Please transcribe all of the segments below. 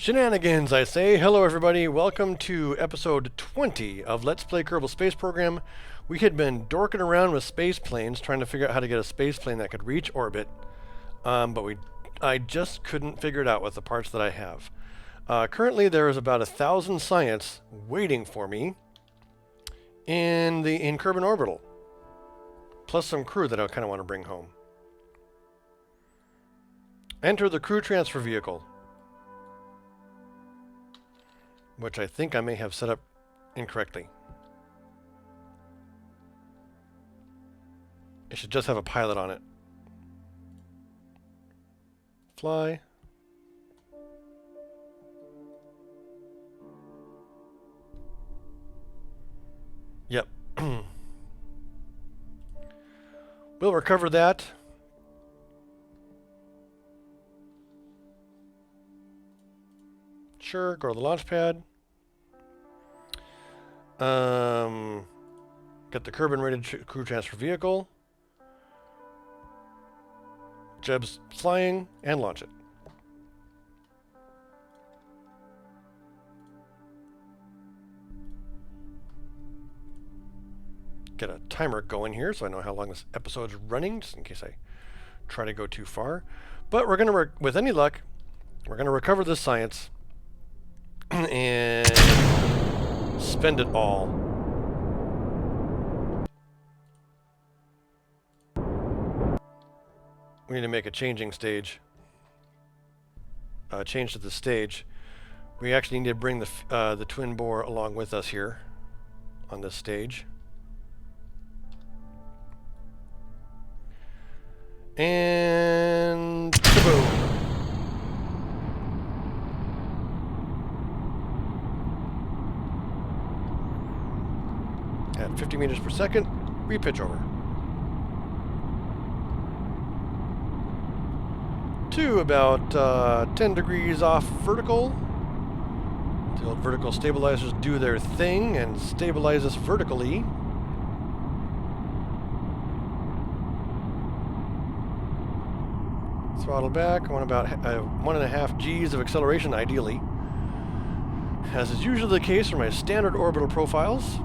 Shenanigans, I say. Hello, everybody. Welcome to episode 20 of Let's Play Kerbal Space Program. We had been dorking around with space planes, trying to figure out how to get a space plane that could reach orbit, but I just couldn't figure it out with the parts that I have. Currently, there is about 1,000 science waiting for me in Kerbal Orbital, plus some crew that I kind of want to bring home. Enter the crew transfer vehicle, which I think I may have set up incorrectly. It should just have a pilot on it. Fly. Yep. We'll recover that. Sure, go to the launch pad. Get the Kerbal rated crew transfer vehicle. Jeb's flying and launch it. Get a timer going here so I know how long this episode's running, just in case I try to go too far. But we're gonna, with any luck, we're gonna recover this science and spend it all. We need to make a changing stage. Change to the stage. We actually need to bring the twin bore along with us here on this stage. And kaboom! At 50 meters per second, we pitch over. To about 10 degrees off vertical. The old vertical stabilizers do their thing and stabilize us vertically. Throttle back. I want about 1.5 Gs of acceleration, ideally. As is usually the case for my standard orbital profiles.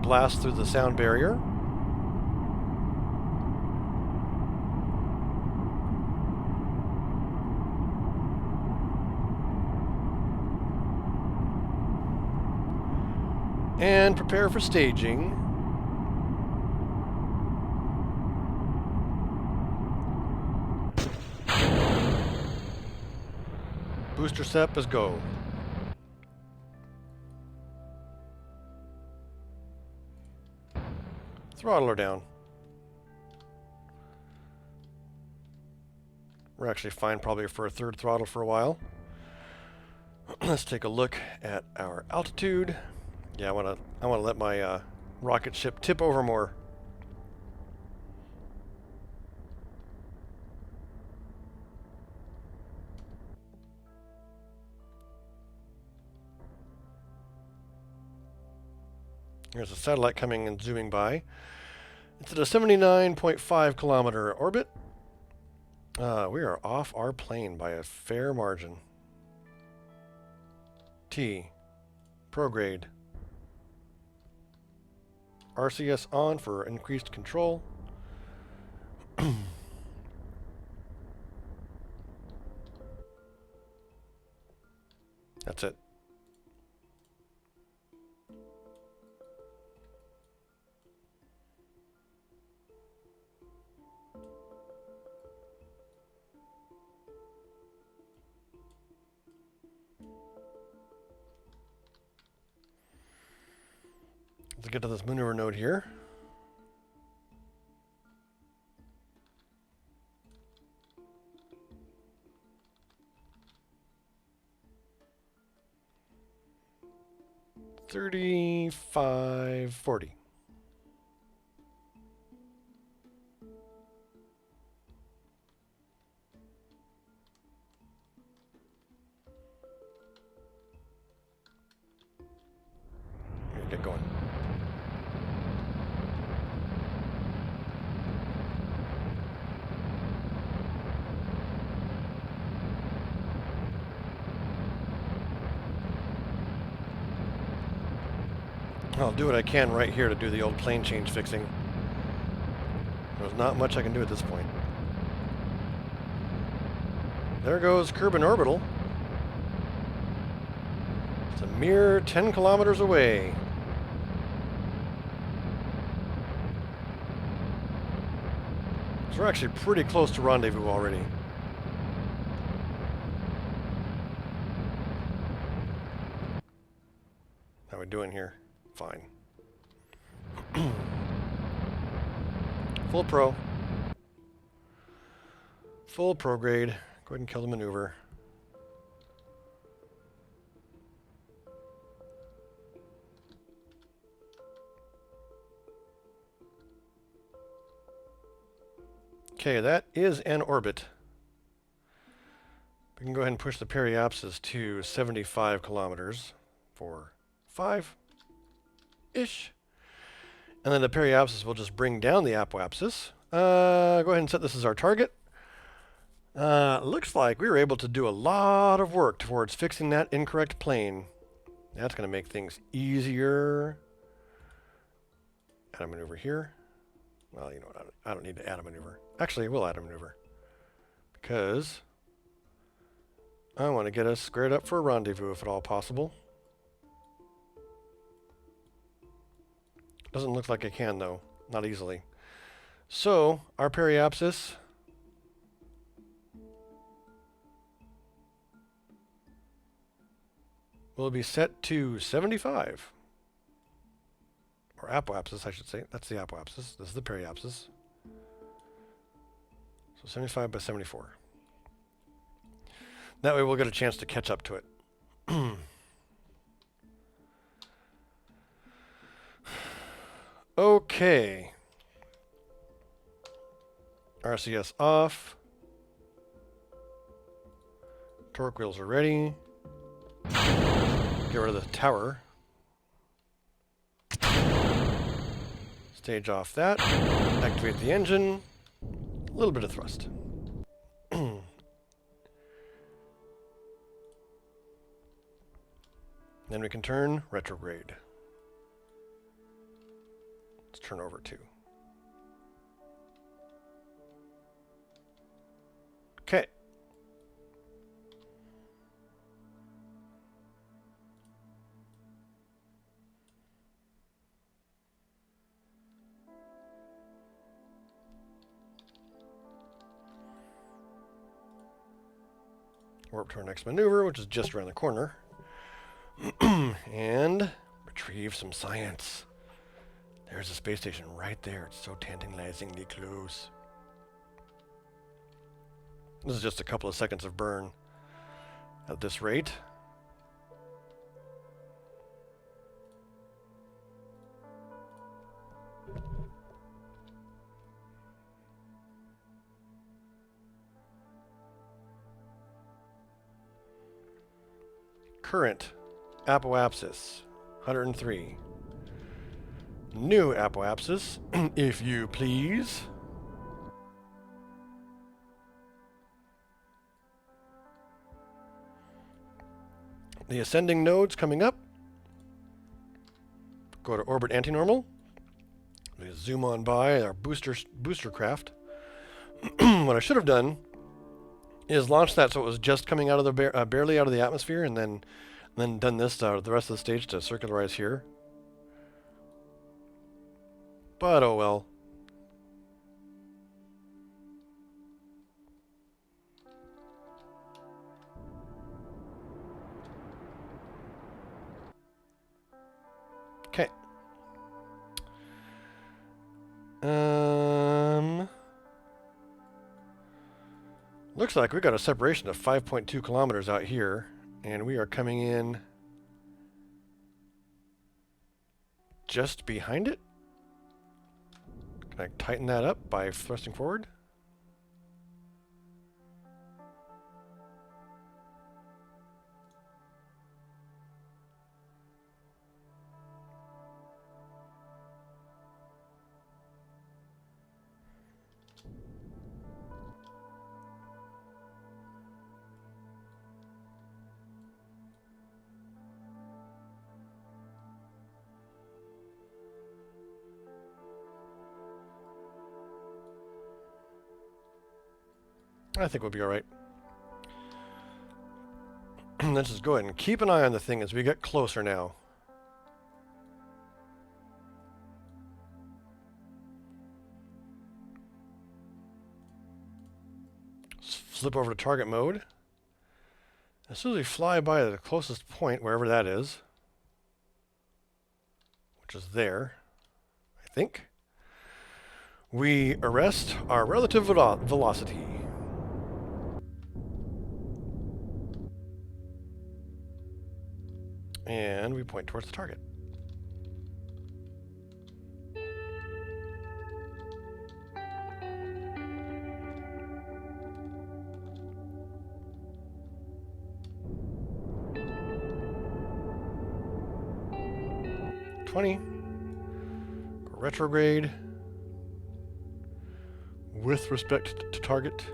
Blast through the sound barrier. And prepare for staging. Booster SEP is go. Throttle her down. We're actually fine probably for a third throttle for a while. Let's take a look at our altitude. Yeah, I want to let my rocket ship tip over more. There's a satellite coming and zooming by. It's at a 79.5 kilometer orbit. We are off our plane by a fair margin. T. Prograde. RCS on for increased control. That's it. Let's get to this maneuver node here. $35.40. Get going. I'll do what I can right here to do the old plane change fixing. There's not much I can do at this point. There goes Kerbal Orbital. It's a mere 10 kilometers away. So we're actually pretty close to rendezvous already. How are we doing here? Fine. Full pro. Full prograde. Go ahead and kill the maneuver. Okay, that is an orbit. We can go ahead and push the periapsis to 75 kilometers for 5-ish. And then the periapsis will just bring down the apoapsis. Go ahead and set this as our target. Looks like we were able to do a lot of work towards fixing that incorrect plane. That's going to make things easier. Add a maneuver here. Well, you know what? I don't need to add a maneuver. Actually, we'll add a maneuver. Because I want to get us squared up for a rendezvous if at all possible. Doesn't look like I can, though. Not easily. So, our periapsis will be set to 75. Or apoapsis, I should say. That's the apoapsis. This is the periapsis. So 75 by 74. That way we'll get a chance to catch up to it. Okay. RCS off. Torque wheels are ready. Get rid of the tower. Stage off that. Activate the engine. A little bit of thrust. Then we can turn retrograde. Let's turn over 2. Okay. Warp to our next maneuver, which is just around the corner. And retrieve some science. There's a space station right there. It's so tantalizingly close. This is just a couple of seconds of burn at this rate. Current apoapsis 103. New apoapsis, if you please. The ascending nodes coming up. Go to orbit antinormal. We zoom on by our booster craft. What I should have done is launch that so it was just coming out of the barely out of the atmosphere, and then done this the rest of the stage to circularize here. But oh well. Okay. Looks like we got a separation of 5.2 kilometers out here, and we are coming in just behind it. Can I tighten that up by thrusting forward? I think we'll be alright. Let's just go ahead and keep an eye on the thing as we get closer now. Let's flip over to target mode. As soon as we fly by the closest point, wherever that is, which is there, I think, we arrest our relative velocity. And we point towards the target. Go retrograde with respect to target.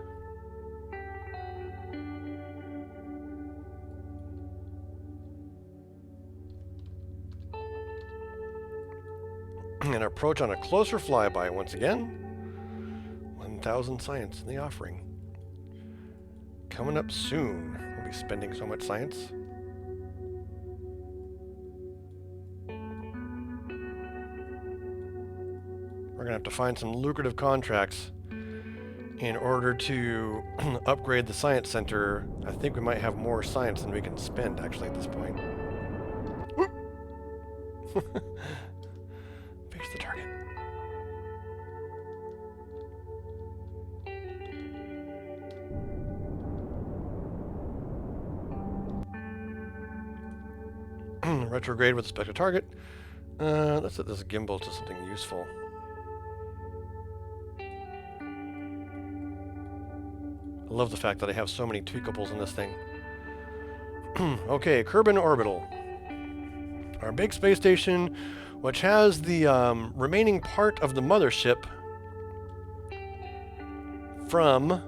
And approach on a closer flyby once again. 1,000 science in the offering. Coming up soon. We'll be spending so much science. We're going to have to find some lucrative contracts in order to upgrade the science center. I think we might have more science than we can spend, actually, at this point. Face the target. Retrograde with respect to target. Let's set this gimbal to something useful. I love the fact that I have so many tweakables in this thing. Okay, Kerbal Orbital. Our big space station, which has the remaining part of the mothership from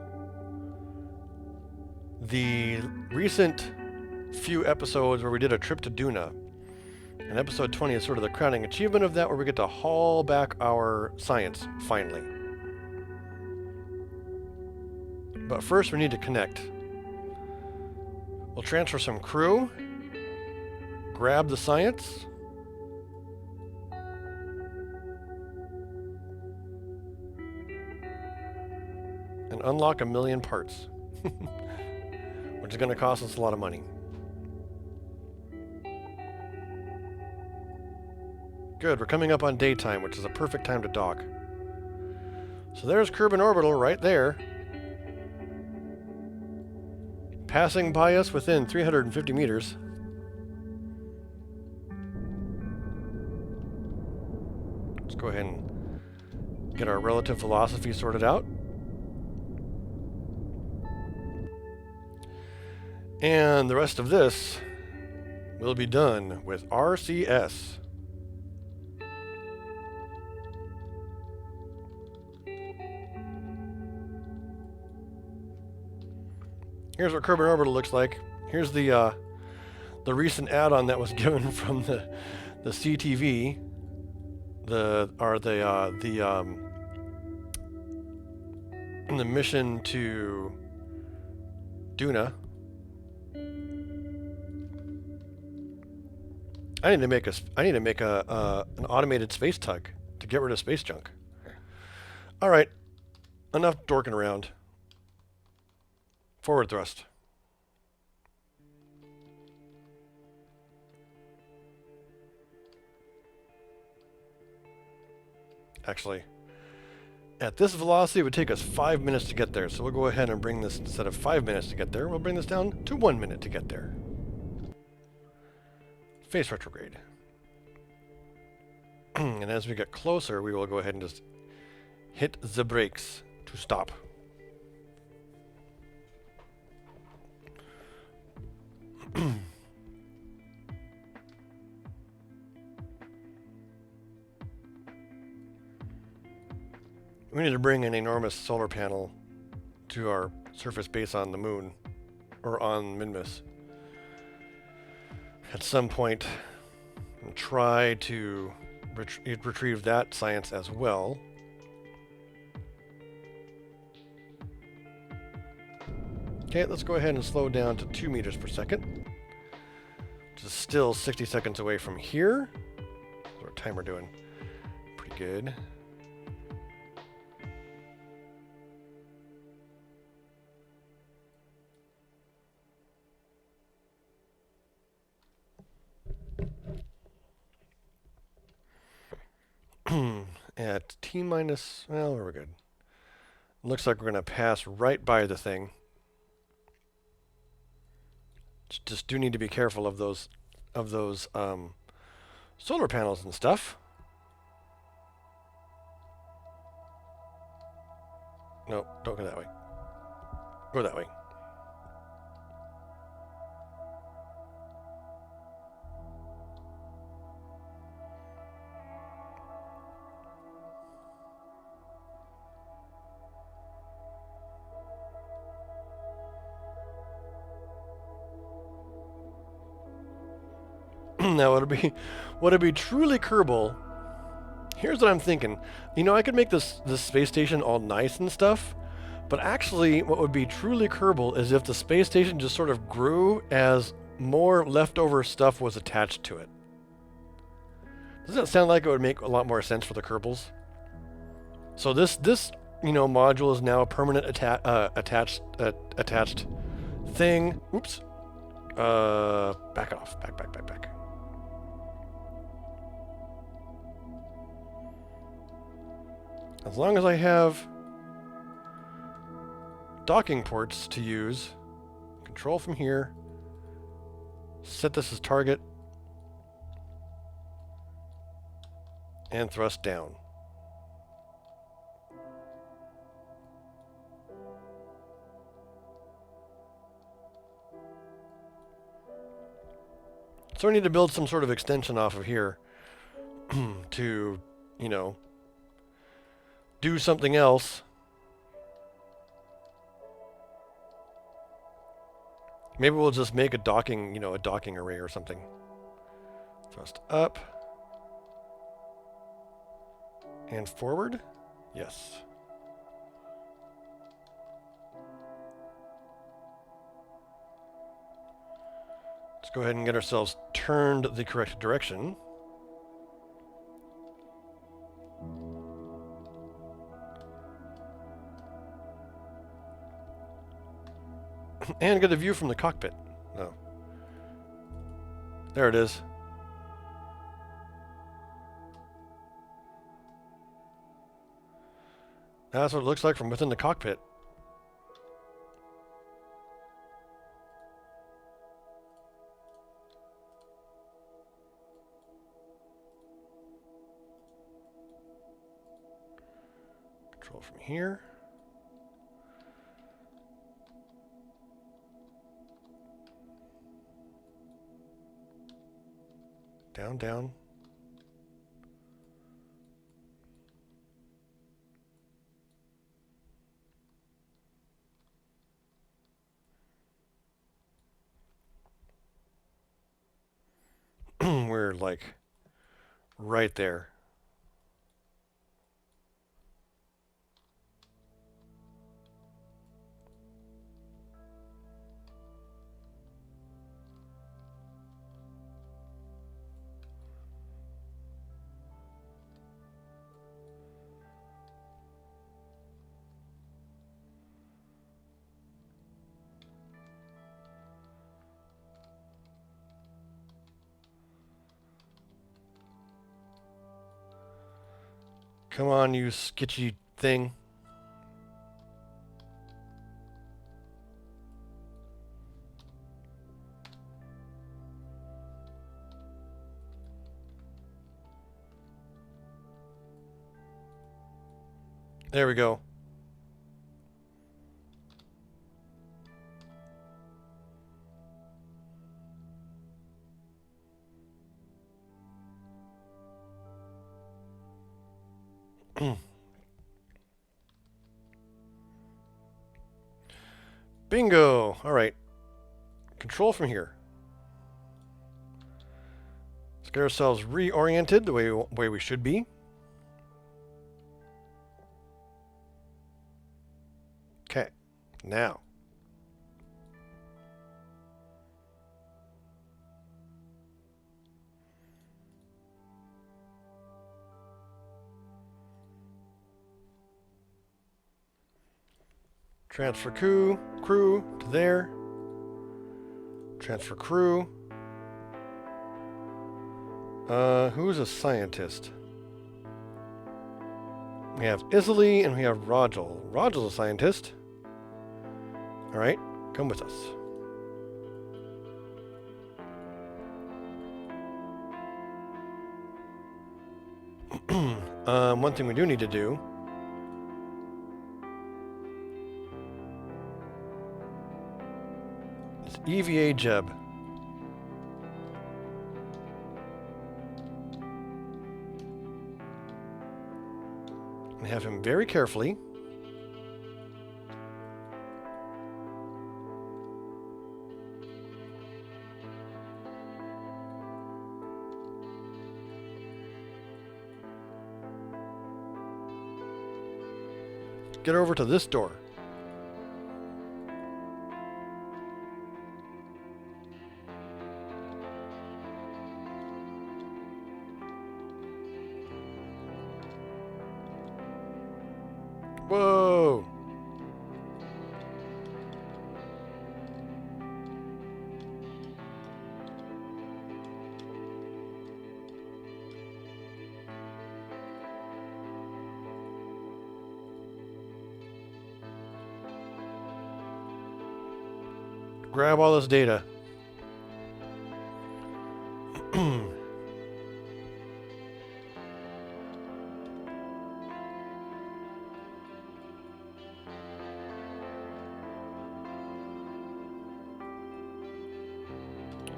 the recent few episodes where we did a trip to Duna. And episode 20 is sort of the crowning achievement of that, where we get to haul back our science, finally. But first we need to connect. We'll transfer some crew, grab the science, and unlock 1,000,000 parts, which is going to cost us a lot of money. Good, we're coming up on daytime, which is a perfect time to dock. So there's Kerbal Orbital right there, passing by us within 350 meters. Let's go ahead and get our relative velocity sorted out. And the rest of this will be done with RCS. Here's what Kerbal Orbital looks like. Here's the recent add-on that was given from the CTV, the mission to Duna. I need to make an automated space tug to get rid of space junk. All right, enough dorking around. Forward thrust. Actually, at this velocity, it would take us 5 minutes to get there. So we'll go ahead and bring this, instead of 5 minutes to get there, we'll bring this down to 1 minute to get there. Face retrograde. And as we get closer, we will go ahead and just hit the brakes to stop. We need to bring an enormous solar panel to our surface base on the moon, or on Minmus, at some point, and try to retrieve that science as well. Okay, let's go ahead and slow down to 2 meters per second. Which is still 60 seconds away from here. What's our timer doing? Pretty good. At T minus, well, we're good. Looks like we're going to pass right by the thing. Just do need to be careful of those solar panels and stuff. No, don't go that way. Go that way. Now, would it be truly Kerbal? Here's what I'm thinking. You know, I could make this space station all nice and stuff, but actually, what would be truly Kerbal is if the space station just sort of grew as more leftover stuff was attached to it. Doesn't it sound like it would make a lot more sense for the Kerbals? So this module is now a permanent attached thing. Oops. Back off. Back. As long as I have docking ports to use, control from here, set this as target, and thrust down. So I need to build some sort of extension off of here to, do something else. Maybe we'll just make a docking array or something. Thrust up. And forward? Yes. Let's go ahead and get ourselves turned the correct direction. And get a view from the cockpit. Oh. There it is. That's what it looks like from within the cockpit. Control from here. Down. We're like right there. Come on, you sketchy thing. There we go. Bingo! All right. Control from here. Let's get ourselves reoriented the way we should be. Okay. Now. Transfer crew to there. Transfer crew. Who's a scientist? We have Isley and we have Rogel. Rogel's a scientist. Alright, come with us. One thing we do need to do is EVA Jeb. And have him very carefully get over to this door. Whoa! Grab all this data.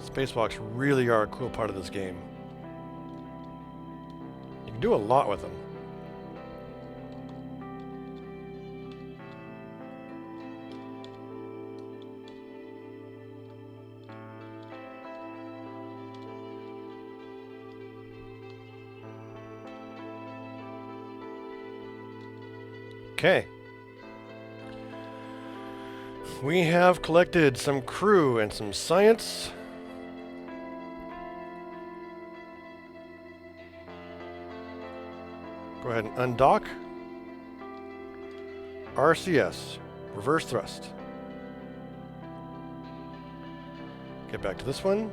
Spacewalks really are a cool part of this game. You can do a lot with them. Okay. We have collected some crew and some science. Go ahead and undock. RCS, reverse thrust. Get back to this one.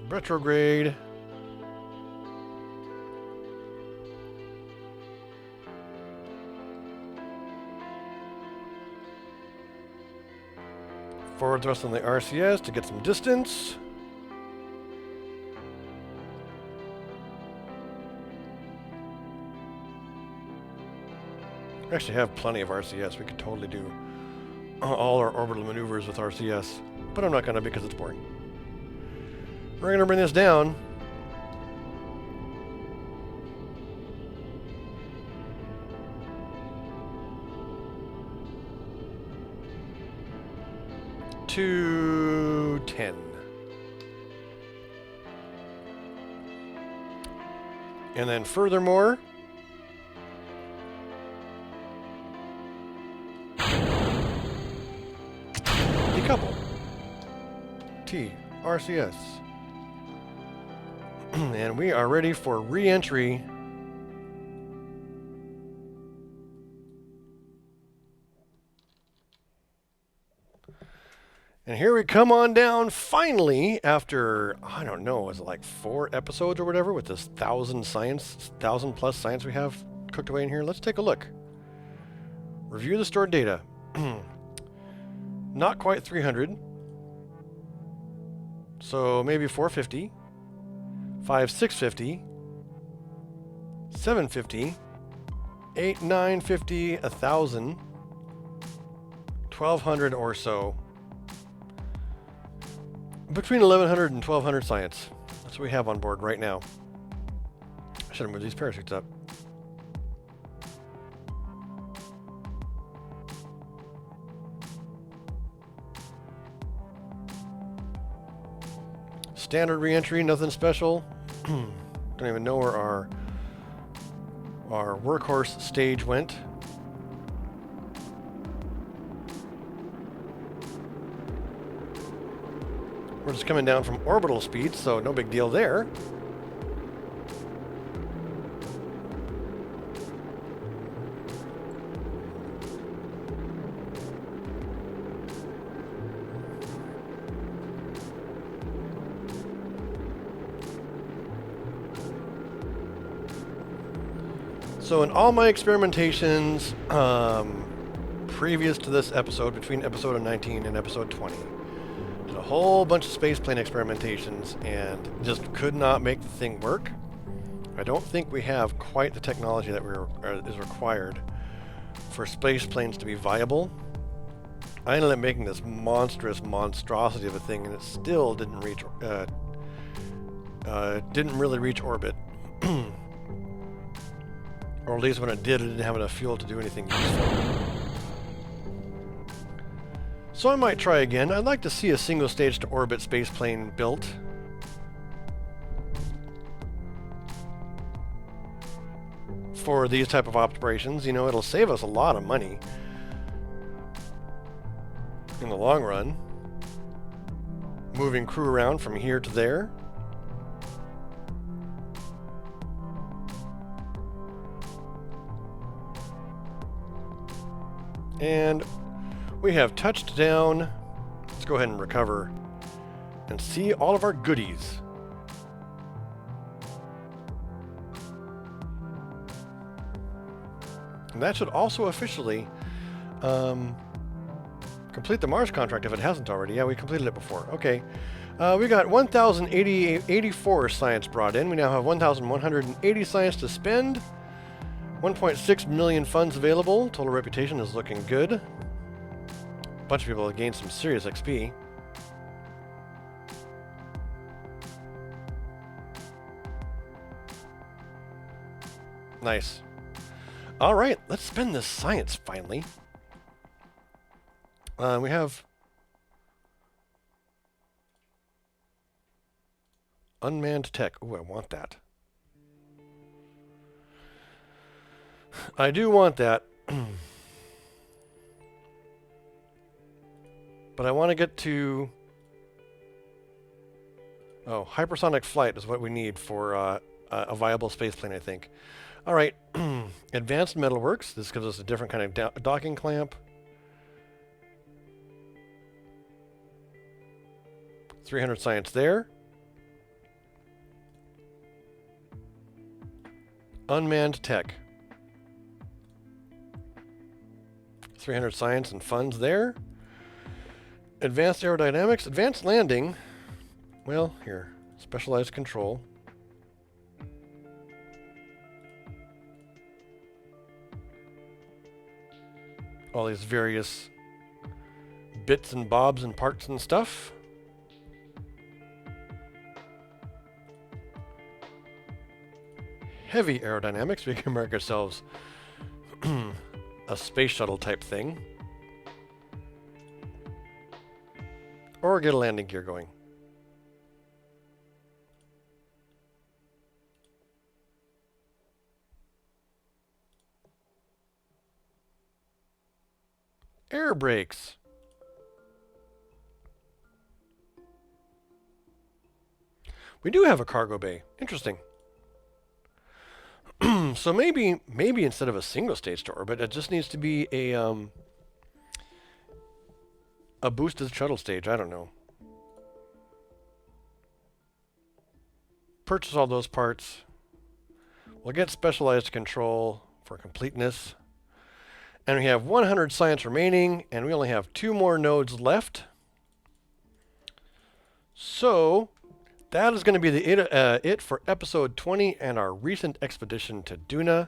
Retrograde. Forward thrust on the RCS to get some distance. We actually have plenty of RCS. We could totally do all our orbital maneuvers with RCS, but I'm not going to because it's boring. We're going to bring this down. To 10. And then furthermore, decouple. T, RCS. And we are ready for re-entry. And here we come on down, finally, after, I don't know, was it like 4 episodes or whatever, with this 1,000 plus science we have cooked away in here? Let's take a look. Review the stored data. Not quite 300. So maybe 450. 650. 750. 950, 1,000. 1,200 or so. Between 1,100 and 1,200 science. That's what we have on board right now. I should have moved these parachutes up. Standard re-entry, nothing special. Don't even know where our workhorse stage went. We're just coming down from orbital speed, so no big deal there. So in all my experimentations previous to this episode, between episode 19 and episode 20, did a whole bunch of spaceplane experimentations and just could not make the thing work. I don't think we have quite the technology that is required for spaceplanes to be viable. I ended up making this monstrosity of a thing, and it still didn't really reach orbit. Or at least when it did, it didn't have enough fuel to do anything useful. So I might try again. I'd like to see a single stage to orbit spaceplane built. For these type of operations, you know, it'll save us a lot of money in the long run. Moving crew around from here to there. And we have touched down. Let's go ahead and recover and see all of our goodies. And that should also officially complete the Mars contract if it hasn't already. Yeah, we completed it before. Okay. We got 1,084 science brought in. We now have 1,180 science to spend. 1.6 million funds available. Total reputation is looking good. A bunch of people have gained some serious XP. Nice. All right, let's spend this science finally. We have unmanned tech. Ooh, I want that. I do want that. But I want to get to... Oh, hypersonic flight is what we need for a viable spaceplane, I think. All right, advanced metalworks. This gives us a different kind of docking clamp. 300 science there. Unmanned tech. 300 science and funds there. Advanced aerodynamics. Advanced landing. Well, here. Specialized control. All these various bits and bobs and parts and stuff. Heavy aerodynamics. We can mark ourselves a space shuttle type thing. Or get a landing gear going. Air brakes. We do have a cargo bay. Interesting. So maybe instead of a single stage to orbit, it just needs to be a boosted shuttle stage. I don't know. Purchase all those parts. We'll get specialized control for completeness. And we have 100 science remaining, and we only have 2 more nodes left. So that is going to be it for episode 20 and our recent expedition to Duna.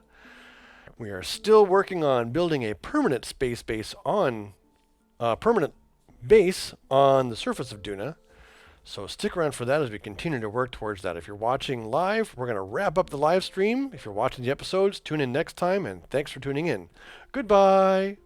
We are still working on building a permanent base on the surface of Duna. So stick around for that as we continue to work towards that. If you're watching live, we're going to wrap up the live stream. If you're watching the episodes, tune in next time, and thanks for tuning in. Goodbye.